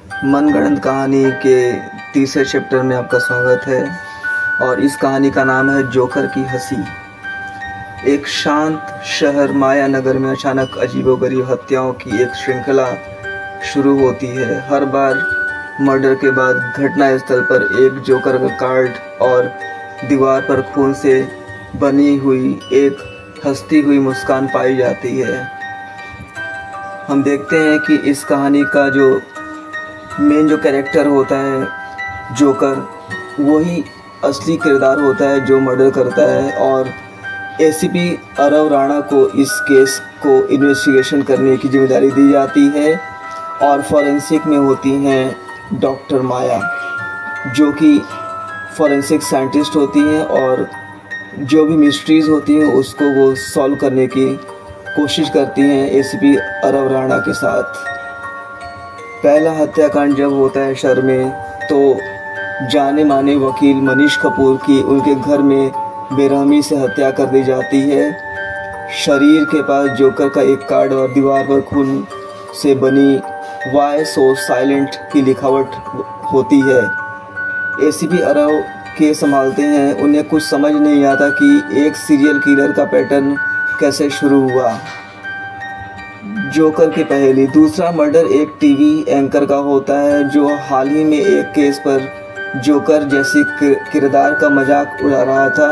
मनगढ़ंत कहानी के तीसरे चैप्टर में आपका स्वागत है और इस कहानी का नाम है जोकर की हंसी। एक शांत शहर माया नगर में अचानक अजीबोगरीब हत्याओं की एक श्रृंखला शुरू होती है। हर बार मर्डर के बाद घटनास्थल पर एक जोकर का कार्ड और दीवार पर खून से बनी हुई एक हंसती हुई मुस्कान पाई जाती है। हम देखते हैं कि इस कहानी का जो मेन जो कैरेक्टर होता है जोकर, वही असली किरदार होता है जो मर्डर करता है और एसीपी अरव राणा को इस केस को इन्वेस्टिगेशन करने की जिम्मेदारी दी जाती है और फॉरेंसिक में होती हैं डॉक्टर माया, जो कि फॉरेंसिक साइंटिस्ट होती हैं और जो भी मिस्ट्रीज़ होती हैं उसको वो सॉल्व करने की कोशिश करती हैं एसीपी अरव राणा के साथ। पहला हत्याकांड जब होता है शहर में, तो जाने माने वकील मनीष कपूर की उनके घर में बेरहमी से हत्या कर दी जाती है। शरीर के पास जोकर का एक कार्ड और दीवार पर खून से बनी "वाई सो साइलेंट" की लिखावट होती है। एसीपी अरव केस संभालते हैं। उन्हें कुछ समझ नहीं आता कि एक सीरियल किलर का पैटर्न कैसे शुरू हुआ। जोकर की पहेली। दूसरा मर्डर एक टीवी एंकर का होता है जो हाल ही में एक केस पर जोकर जैसी किरदार का मजाक उड़ा रहा था।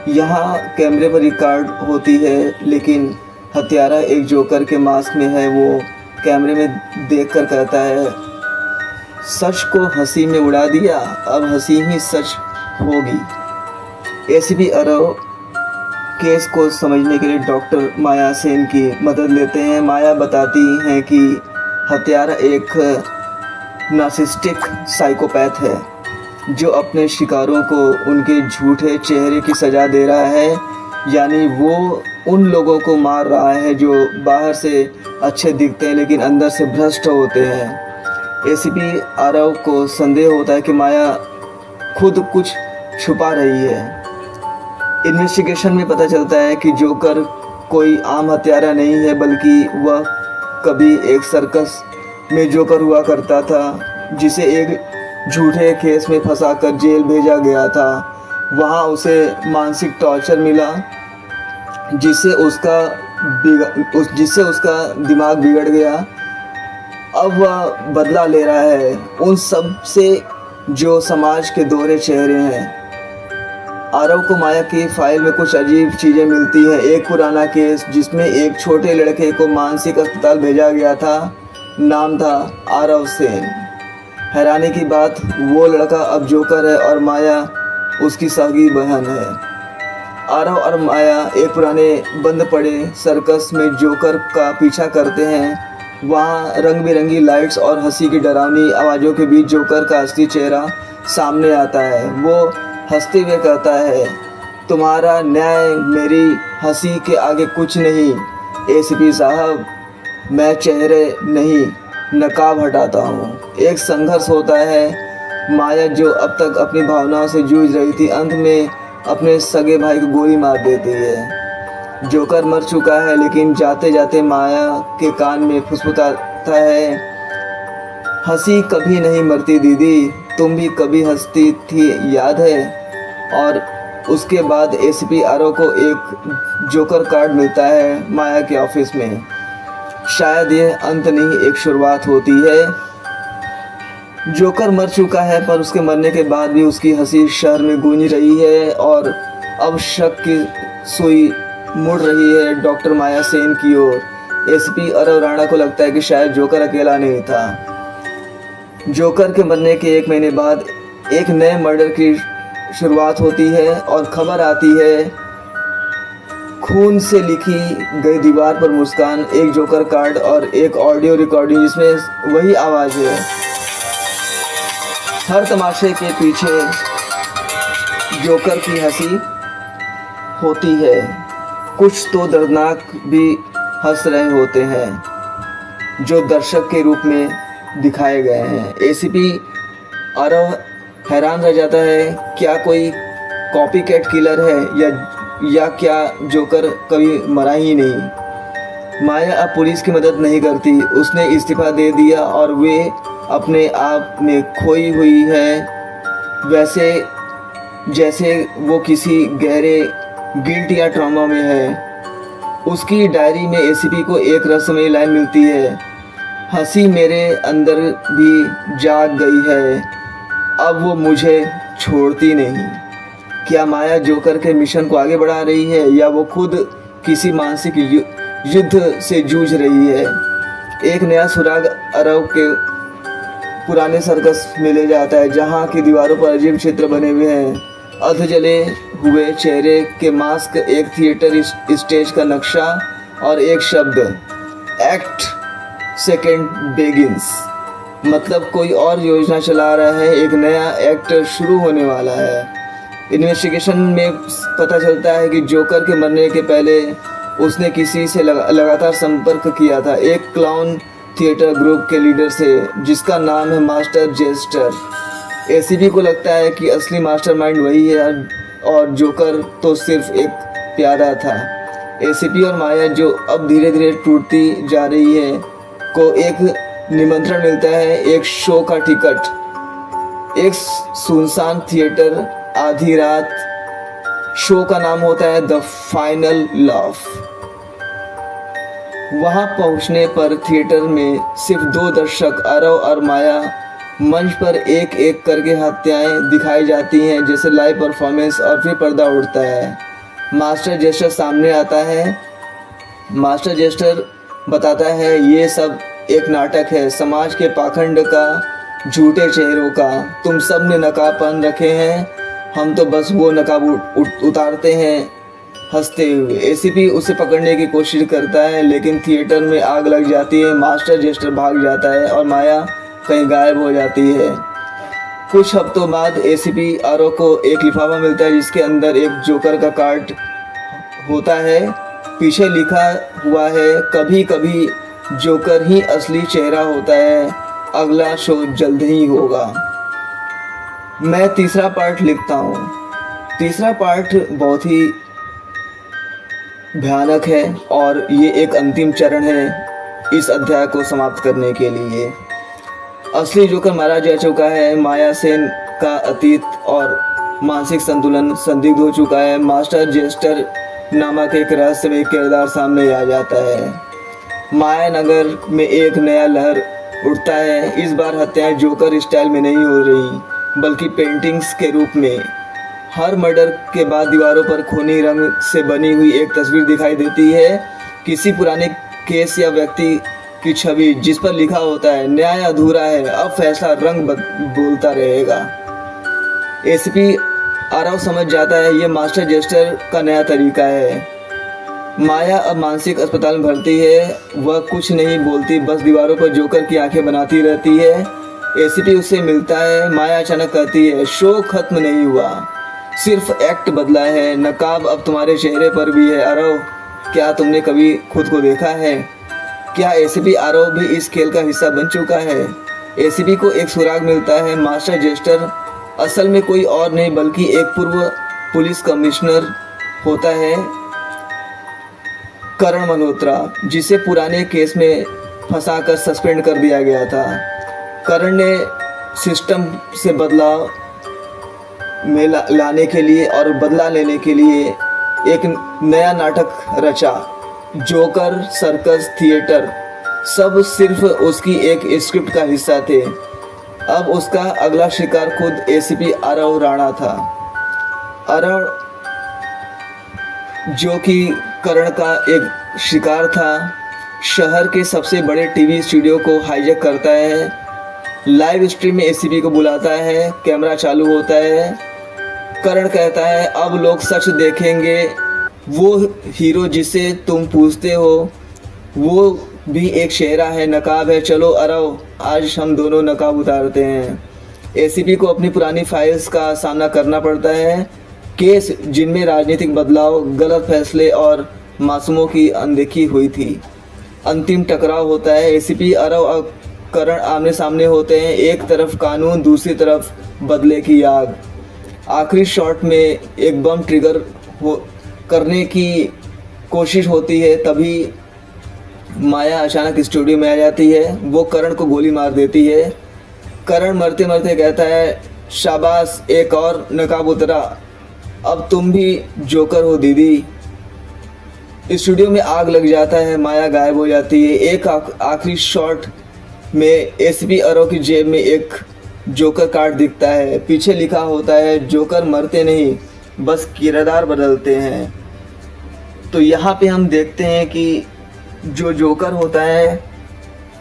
यहाँ कैमरे पर रिकॉर्ड होती है, लेकिन हत्यारा एक जोकर के मास्क में है। वो कैमरे में देखकर कहता है, सच को हंसी में उड़ा दिया, अब हंसी ही सच होगी। एसीपी अरव केस को समझने के लिए डॉक्टर माया सेन की मदद लेते हैं। माया बताती हैं कि हत्यारा एक नार्सिसिस्टिक साइकोपैथ है जो अपने शिकारों को उनके झूठे चेहरे की सज़ा दे रहा है, यानी वो उन लोगों को मार रहा है जो बाहर से अच्छे दिखते हैं लेकिन अंदर से भ्रष्ट होते हैं। एसीपी अरव को संदेह होता है कि माया खुद कुछ छुपा रही है। इन्वेस्टिगेशन में पता चलता है कि जोकर कोई आम हत्यारा नहीं है, बल्कि वह कभी एक सर्कस में जोकर हुआ करता था जिसे एक झूठे केस में फंसाकर जेल भेजा गया था। वहाँ उसे मानसिक टॉर्चर मिला जिससे उसका दिमाग बिगड़ गया। अब वह बदला ले रहा है उन सब से जो समाज के दोहरे चेहरे हैं। आरव को माया की फाइल में कुछ अजीब चीज़ें मिलती हैं। एक पुराना केस जिसमें एक छोटे लड़के को मानसिक अस्पताल भेजा गया था, नाम था आरव सेन। हैरानी की बात, वो लड़का अब जोकर है और माया उसकी सगी बहन है। आरव और माया एक पुराने बंद पड़े सर्कस में जोकर का पीछा करते हैं। वहाँ रंग बिरंगी लाइट्स और हंसी की डरावनी आवाज़ों के बीच जोकर का असली चेहरा सामने आता है। वो हंसते हुए कहता है, तुम्हारा न्याय मेरी हंसी के आगे कुछ नहीं। एसीपी साहब, मैं चेहरे नहीं नकाब हटाता हूँ। एक संघर्ष होता है। माया जो अब तक अपनी भावनाओं से जूझ रही थी, अंत में अपने सगे भाई को गोली मार देती है। जोकर मर चुका है, लेकिन जाते जाते माया के कान में फुसफुसाता है, हंसी कभी नहीं मरती दीदी, तुम भी कभी हंसती थी, याद है। और उसके बाद एसीपी आरव को एक जोकर कार्ड मिलता है माया के ऑफिस में। शायद यह अंत नहीं, एक शुरुआत होती है। जोकर मर चुका है, पर उसके मरने के बाद भी उसकी हंसी शहर में गूंज रही है और अब शक की सुई मुड़ रही है डॉक्टर माया सेन की ओर। एसीपी अरव राणा को लगता है कि शायद जोकर अकेला नहीं था। जोकर के मरने के 1 महीने बाद एक नए मर्डर की शुरुआत होती है और खबर आती है, खून से लिखी गई दीवार पर मुस्कान, एक जोकर कार्ड और एक ऑडियो रिकॉर्डिंग जिसमें वही आवाज़ है। हर तमाशे के पीछे जोकर की हंसी होती है। कुछ तो दर्दनाक भी हंस रहे होते हैं जो दर्शक के रूप में दिखाए गए हैं। एसीपी आरव हैरान रह जाता है, क्या कोई कॉपीकैट किलर है या क्या जोकर कभी मरा ही नहीं। माया अब पुलिस की मदद नहीं करती, उसने इस्तीफा दे दिया और वे अपने आप में खोई हुई है, वैसे जैसे वो किसी गहरे गिल्ट या ट्रॉमा में है। उसकी डायरी में एसीपी को एक रहस्यमयी लाइन मिलती है, हंसी मेरे अंदर भी जाग गई है, अब वो मुझे छोड़ती नहीं। क्या माया जोकर के मिशन को आगे बढ़ा रही है या वो खुद किसी मानसिक युद्ध से जूझ रही है? एक नया सुराग अरब के पुराने सर्कस में ले जाता है, जहाँ की दीवारों पर अजीब चित्र बने हुए हैं, अध जले हुए चेहरे के मास्क, एक थिएटर स्टेज का नक्शा और एक शब्द, एक्ट सेकेंड बेगिंस। मतलब कोई और योजना चला रहा है, एक नया एक्ट शुरू होने वाला है। इन्वेस्टिगेशन में पता चलता है कि जोकर के मरने के पहले उसने किसी से लगातार संपर्क किया था, एक क्लाउन थिएटर ग्रुप के लीडर से, जिसका नाम है मास्टर जेस्टर। एसीपी को लगता है कि असली मास्टरमाइंड वही है और जोकर तो सिर्फ एक प्यादा था। एसीपी और माया, जो अब धीरे धीरे टूटती जा रही है, को एक निमंत्रण मिलता है, एक शो का टिकट, एक सुनसान थिएटर, आधी रात। शो का नाम होता है द फाइनल लव। वहां पहुंचने पर थिएटर में सिर्फ 2 दर्शक, अरव और माया। मंच पर एक एक करके हत्याएं दिखाई जाती हैं जैसे लाइव परफॉर्मेंस, और फिर पर्दा उड़ता है। मास्टर जेस्टर सामने आता है। मास्टर जेस्टर बताता है, ये सब एक नाटक है, समाज के पाखंड का, झूठे चेहरों का। तुम सब ने नकाब पहन रखे हैं, हम तो बस वो नकाब उतारते हैं हंसते हुए। एसीपी उसे पकड़ने की कोशिश करता है, लेकिन थिएटर में आग लग जाती है। मास्टर जेस्टर भाग जाता है और माया कहीं गायब हो जाती है। कुछ हफ्तों बाद एसीपी आरो को एक लिफाफा मिलता है, जिसके अंदर एक जोकर का कार्ड होता है। पीछे लिखा हुआ है, कभी कभी जोकर ही असली चेहरा होता है, अगला शो जल्द ही होगा। मैं तीसरा पार्ट लिखता हूँ। तीसरा पार्ट बहुत ही भयानक है और ये एक अंतिम चरण है इस अध्याय को समाप्त करने के लिए। असली जोकर मारा जा चुका है, माया सेन का अतीत और मानसिक संतुलन संदिग्ध हो चुका है। मास्टर जेस्टर नामक एक रहस्यमय किरदार सामने आ जाता है। माया नगर में एक नया लहर उठता है। इस बार हत्याएं जोकर स्टाइल में नहीं हो रही, बल्कि पेंटिंग्स के रूप में। हर मर्डर के बाद दीवारों पर खूनी रंग से बनी हुई एक तस्वीर दिखाई देती है, किसी पुराने केस या व्यक्ति की छवि, जिस पर लिखा होता है, न्याय अधूरा है, अब फैसला रंग बोलता रहेगा। एसीपी आरव समझ जाता है ये मास्टर जेस्टर का नया तरीका है। माया अब मानसिक अस्पताल में भर्ती है। वह कुछ नहीं बोलती, बस दीवारों पर जोकर की आंखें बनाती रहती है। एसीपी उससे मिलता है। माया अचानक कहती है, शो खत्म नहीं हुआ, सिर्फ एक्ट बदला है, नकाब अब तुम्हारे चेहरे पर भी है। आरव, क्या तुमने कभी खुद को देखा है? क्या एसीपी आरव भी इस खेल का हिस्सा बन चुका है? एसीपी को एक सुराग मिलता है। मास्टर जेस्टर असल में कोई और नहीं बल्कि एक पूर्व पुलिस कमिश्नर होता है, करण मल्होत्रा, जिसे पुराने केस में फंसाकर सस्पेंड कर दिया गया था। करण ने सिस्टम से बदलाव में लाने के लिए और बदला लेने के लिए एक नया नाटक रचा, जोकर सर्कस थिएटर। सब सिर्फ उसकी एक स्क्रिप्ट का हिस्सा थे। अब उसका अगला शिकार खुद एसीपी आरव राणा था। आरव, जो कि करण का एक शिकार था, शहर के सबसे बड़े टीवी स्टूडियो को हाईजैक करता है। लाइव स्ट्रीम में एसीपी को बुलाता है। कैमरा चालू होता है। करण कहता है, अब लोग सच देखेंगे। वो हीरो जिसे तुम पूछते हो, वो भी एक चेहरा है, नकाब है। चलो अरव, आज हम दोनों नकाब उतारते हैं। एसीपी को अपनी पुरानी फाइल्स का सामना करना पड़ता है, केस जिनमें राजनीतिक बदलाव, गलत फैसले और मासूमों की अनदेखी हुई थी। अंतिम टकराव होता है। एसीपी अरव और करण आमने सामने होते हैं, एक तरफ कानून, दूसरी तरफ बदले की आग। आखिरी शॉट में एक बम ट्रिगर करने की कोशिश होती है, तभी माया अचानक स्टूडियो में आ जाती है, वो करण को गोली मार देती है। करण मरते मरते कहता है, शाबाश एक और नकाब उतरा, अब तुम भी जोकर हो दीदी। स्टूडियो में आग लग जाता है, माया गायब हो जाती है। एक आखिरी शॉट में एसपी अरो की जेब में एक जोकर कार्ड दिखता है, पीछे लिखा होता है, जोकर मरते नहीं बस किरदार बदलते हैं। तो यहाँ पे हम देखते हैं कि जो जोकर होता है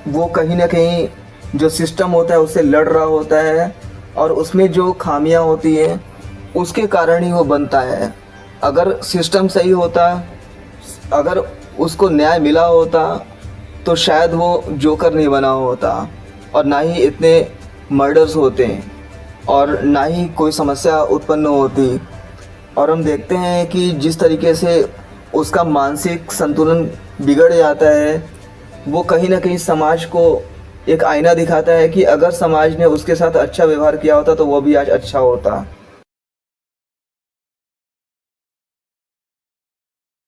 वो कहीं ना कहीं जो सिस्टम होता है उससे लड़ रहा होता है, और उसमें जो खामियां होती हैं उसके कारण ही वो बनता है। अगर सिस्टम सही होता, अगर उसको न्याय मिला होता तो शायद वो जोकर नहीं बना होता, और ना ही इतने मर्डर्स होते और ना ही कोई समस्या उत्पन्न होती। और हम देखते हैं कि जिस तरीके से उसका मानसिक संतुलन बिगड़ जाता है, वो कहीं ना कहीं समाज को एक आईना दिखाता है कि अगर समाज ने उसके साथ अच्छा व्यवहार किया होता तो वो भी आज अच्छा होता।